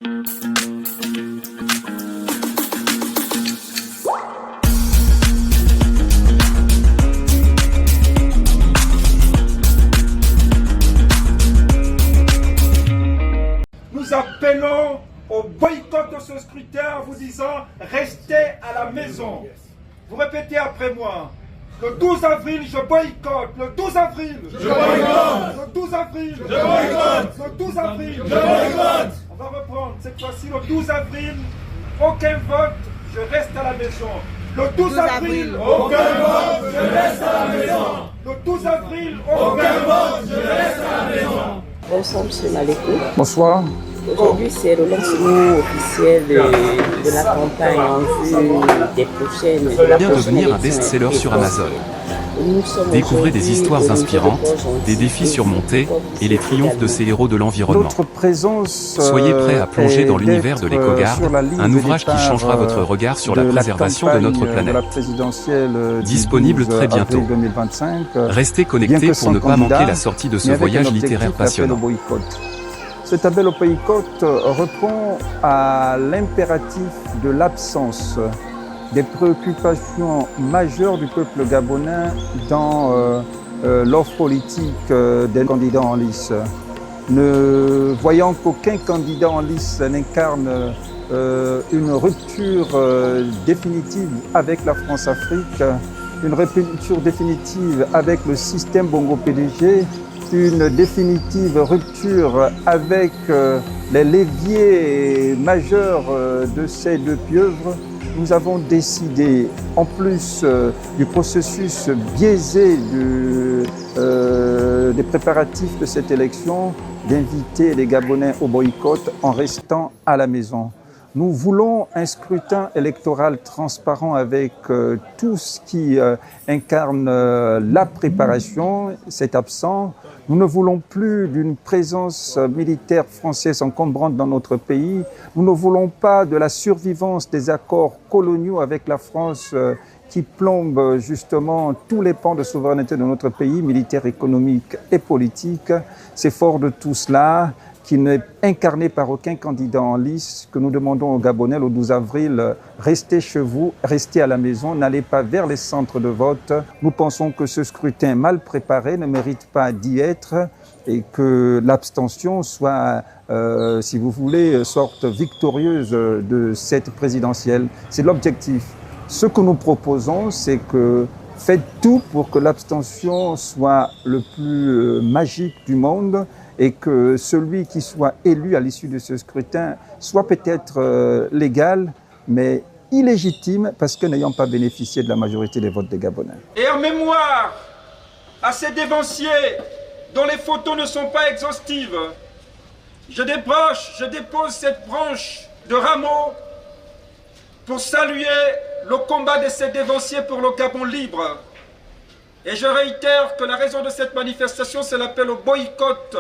Nous appelons au boycott de ce scrutin en vous disant restez à la maison. Vous répétez après moi. Le 12 avril, je boycotte. Le 12 avril, je boycotte. Le 12 avril, je boycotte. Le 12 avril, je boycotte. On va reprendre cette fois-ci. Le 12 avril, aucun vote, je reste à la maison. Le 12 avril, aucun vote, je reste à la maison. Le 12 avril, aucun vote, je reste à la maison. Bonsoir, M. Malekou. Bonsoir. Aujourd'hui, c'est le lancement officiel de la campagne en vue des prochaines. Vient de devenir un best-seller sur Amazon. Découvrez des histoires inspirantes, des défis surmontés et les triomphes de ces héros de l'environnement. Soyez prêts à plonger dans l'univers de l'éco-garde, un ouvrage qui changera votre regard sur la préservation de notre planète. Disponible très bientôt. Restez connectés pour ne pas manquer la sortie de ce voyage littéraire passionnant. Cet appel au boycott répond à l'impératif de l'absence des préoccupations majeures du peuple gabonais dans l'offre politique des candidats en lice. Ne voyant qu'aucun candidat en lice n'incarne une rupture définitive avec la France-Afrique, une rupture définitive avec le système Bongo-PDG, une définitive rupture avec les leviers majeurs de ces deux pieuvres, nous avons décidé, en plus du processus biaisé des préparatifs de cette élection, d'inviter les Gabonais au boycott en restant à la maison. Nous voulons un scrutin électoral transparent avec tout ce qui incarne la préparation, c'est absent. Nous ne voulons plus d'une présence militaire française encombrante dans notre pays. Nous ne voulons pas de la survivance des accords coloniaux avec la France qui plombent justement tous les pans de souveraineté de notre pays, militaire, économique et politique. C'est fort de tout cela, qui n'est incarné par aucun candidat en lice, que nous demandons aux Gabonais le 12 avril, restez chez vous, restez à la maison, n'allez pas vers les centres de vote. Nous pensons que ce scrutin mal préparé ne mérite pas d'y être et que l'abstention soit, si vous voulez, sorte victorieuse de cette présidentielle. C'est l'objectif. Ce que nous proposons, c'est que faites tout pour que l'abstention soit le plus magique du monde et que celui qui soit élu à l'issue de ce scrutin soit peut-être légal, mais illégitime parce que n'ayant pas bénéficié de la majorité des votes des Gabonais. Et en mémoire à ces dévanciers dont les photos ne sont pas exhaustives, je dépose cette branche de rameau pour saluer le combat de ces dévanciers pour le Gabon libre. Et je réitère que la raison de cette manifestation, c'est l'appel au boycott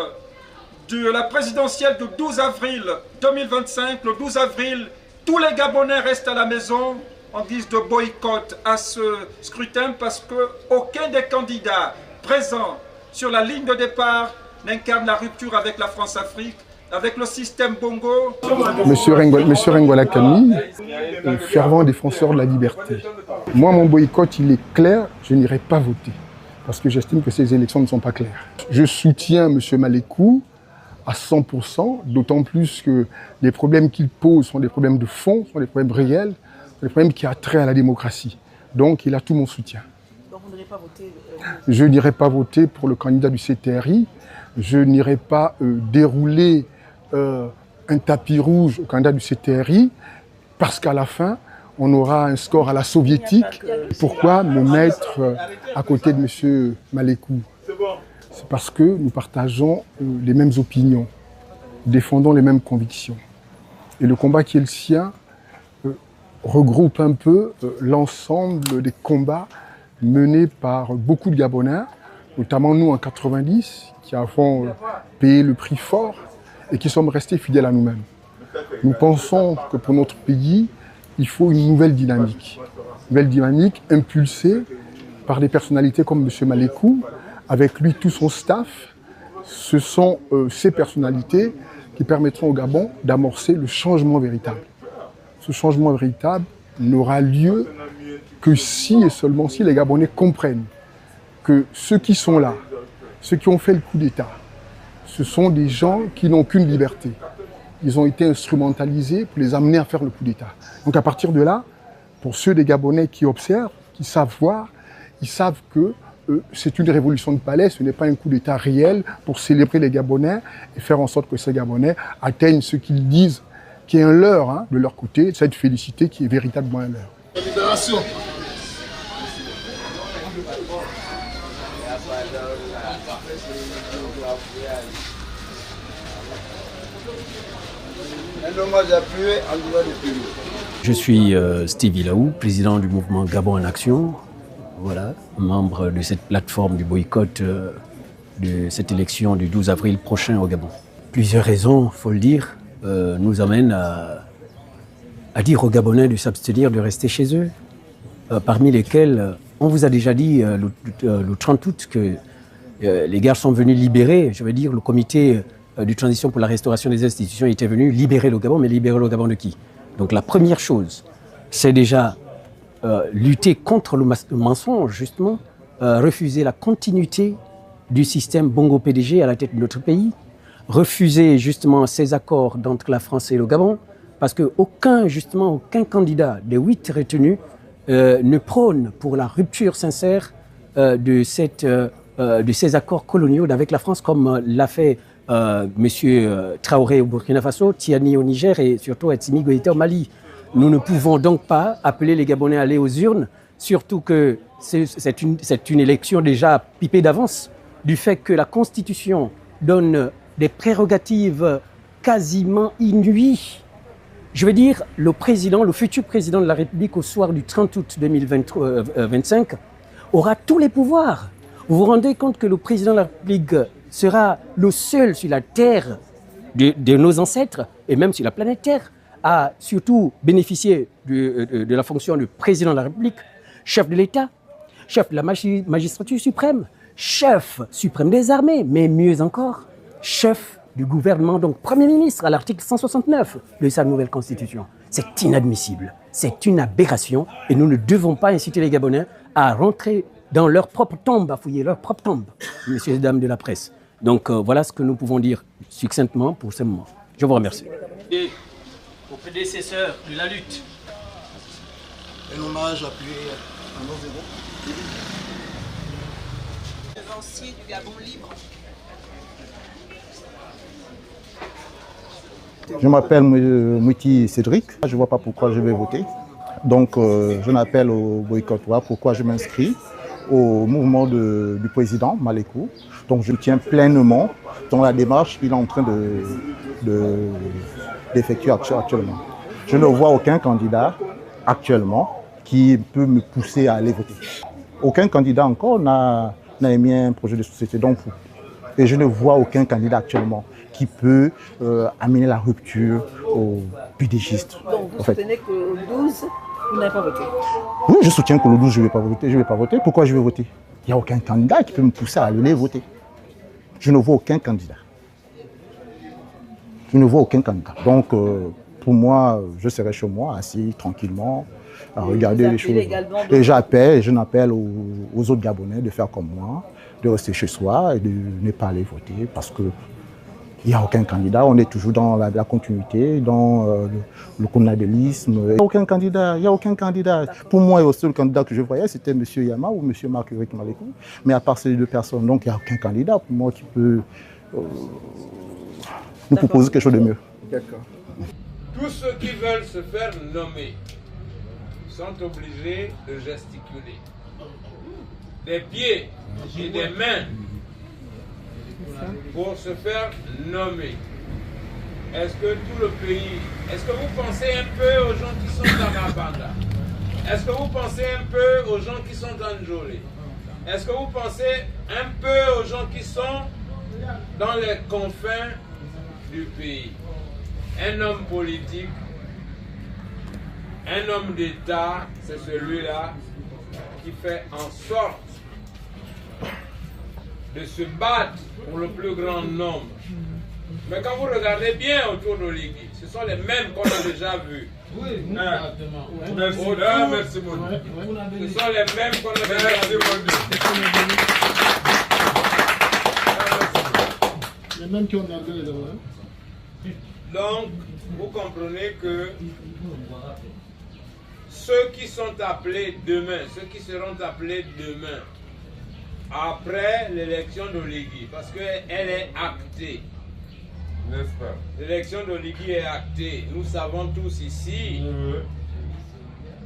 de la présidentielle du 12 avril 2025. Le 12 avril, tous les Gabonais restent à la maison en guise de boycott à ce scrutin parce qu'aucun des candidats présents sur la ligne de départ n'incarne la rupture avec la France-Afrique, avec le système Bongo. Monsieur Rengola Kami, fervent défenseur de la liberté. Moi, mon boycott, il est clair, je n'irai pas voter parce que j'estime que ces élections ne sont pas claires. Je soutiens Monsieur Malekou à 100%, d'autant plus que les problèmes qu'il pose sont des problèmes de fond, sont des problèmes réels, sont des problèmes qui ont trait à la démocratie. Donc, il a tout mon soutien. Donc, vous n'irez pas voter Je n'irai pas voter pour le candidat du CTRI. Je n'irai pas dérouler un tapis rouge au candidat du CTRI parce qu'à la fin, on aura un score à la soviétique. Pourquoi me mettre à côté de M. Malekou? C'est parce que nous partageons les mêmes opinions, défendons les mêmes convictions. Et le combat qui est le sien regroupe un peu l'ensemble des combats menés par beaucoup de Gabonais, notamment nous en 90, qui avons payé le prix fort et qui sommes restés fidèles à nous-mêmes. Nous pensons que pour notre pays, il faut une nouvelle dynamique impulsée par des personnalités comme M. Malekou, avec lui tout son staff. Ce sont ces personnalités qui permettront au Gabon d'amorcer le changement véritable. Ce changement véritable n'aura lieu que si et seulement si les Gabonais comprennent que ceux qui sont là, ceux qui ont fait le coup d'État, ce sont des gens qui n'ont qu'une liberté. Ils ont été instrumentalisés pour les amener à faire le coup d'État. Donc à partir de là, pour ceux des Gabonais qui observent, qui savent voir, ils savent que c'est une révolution de palais, ce n'est pas un coup d'État réel pour célébrer les Gabonais et faire en sorte que ces Gabonais atteignent ce qu'ils disent qui est un leurre de leur côté, cette félicité qui est véritablement un leurre. Libération. Je suis Steve Laou, président du mouvement Gabon en Action, voilà, membre de cette plateforme du boycott de cette élection du 12 avril prochain au Gabon. Plusieurs raisons, il faut le dire, nous amènent à dire aux Gabonais de s'abstenir de rester chez eux, parmi lesquels on vous a déjà dit le 30 août que les gars sont venus libérer, je veux dire le comité de transition pour la restauration des institutions était venu libérer le Gabon, mais libérer le Gabon de qui? Donc la première chose, c'est déjà lutter contre le mensonge, justement, refuser la continuité du système Bongo-PDG à la tête de notre pays, refuser justement ces accords entre la France et le Gabon, parce qu'aucun candidat des 8 retenus ne prône pour la rupture sincère de ces accords coloniaux avec la France, comme l'a fait M. Traoré au Burkina Faso, Tiani au Niger et surtout Assimi Goïta au Mali. Nous ne pouvons donc pas appeler les Gabonais à aller aux urnes, surtout que c'est une élection déjà pipée d'avance, du fait que la Constitution donne des prérogatives quasiment inouïes. Je veux dire, le futur président de la République au soir du 30 août 2025 aura tous les pouvoirs. Vous vous rendez compte que le président de la République sera le seul sur la terre de nos ancêtres, et même sur la planète Terre, à surtout bénéficier de la fonction de président de la République, chef de l'État, chef de la magistrature suprême, chef suprême des armées, mais mieux encore, chef du gouvernement, donc Premier ministre à l'article 169 de sa nouvelle constitution. C'est inadmissible, c'est une aberration, et nous ne devons pas inciter les Gabonais à rentrer dans leur propre tombe, à fouiller leur propre tombe, messieurs et dames de la presse. Donc voilà ce que nous pouvons dire succinctement pour ce moment. Je vous remercie. Et aux prédécesseurs de la lutte. Un hommage appuyé à nos héros. Devancier du Gabon libre. Je m'appelle Mouti Cédric, je ne vois pas pourquoi je vais voter. Donc je n'appelle au boycott. Voilà pourquoi je m'inscris au mouvement du président Malékou. Donc je tiens pleinement dans la démarche qu'il est en train d'effectuer actuellement. Je ne vois aucun candidat actuellement qui peut me pousser à aller voter. Aucun candidat encore n'a émis un projet de société. Donc, et je ne vois aucun candidat actuellement qui peut amener la rupture aux PDGistes. Donc vous soutenez qu'au 12, vous n'avez pas voté? Oui, je soutiens que le 12, je ne vais pas voter. Je vais pas voter. Pourquoi je vais voter? Il n'y a aucun candidat qui peut me pousser à aller voter. Je ne vois aucun candidat. Je ne vois aucun candidat. Donc, pour moi, je serai chez moi, assis tranquillement, à regarder les choses. Et je n'appelle aux autres Gabonais de faire comme moi, de rester chez soi et de ne pas aller voter parce que il n'y a aucun candidat. On est toujours dans la continuité, dans le colonialisme. Il n'y a aucun candidat. Il n'y a aucun candidat. Pour moi, le seul candidat que je voyais, c'était M. Yama ou M. Marc-Éric Malékou. Mais à part ces deux personnes, donc il n'y a aucun candidat pour moi qui peut nous proposer quelque chose de mieux. D'accord. Tous ceux qui veulent se faire nommer sont obligés de gesticuler. Des pieds et des mains pour se faire nommer. Est-ce que tout le pays, est-ce que vous pensez un peu aux gens qui sont dans Mabanda? Est-ce que vous pensez un peu aux gens qui sont dans Njolé? Est-ce que vous pensez un peu aux gens qui sont dans les confins du pays? Un homme politique, un homme d'État, c'est celui-là qui fait en sorte de se battre pour le plus grand nombre. Mais quand vous regardez bien autour d'Oligui, ce sont les mêmes qu'on a déjà vus. Oui, exactement. Merci, merci mon Dieu. Ce sont les mêmes qu'on a déjà vus. Les mêmes qui ont gardé les droits. Donc, vous comprenez que ceux qui sont appelés demain, ceux qui seront appelés demain, après l'élection d'Oligui, parce qu'elle est actée. N'est-ce pas? L'élection d'Oligui est actée. Nous savons tous ici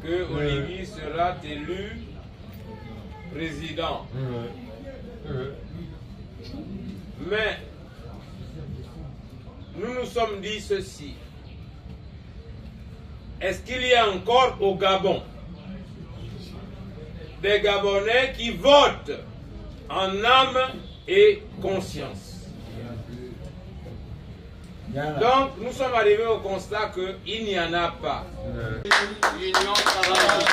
que Oligui sera élu président. Mais nous nous sommes dit ceci. Est-ce qu'il y a encore au Gabon des Gabonais qui votent en âme et conscience? Donc, nous sommes arrivés au constat qu'il n'y en a pas. L'union travaille.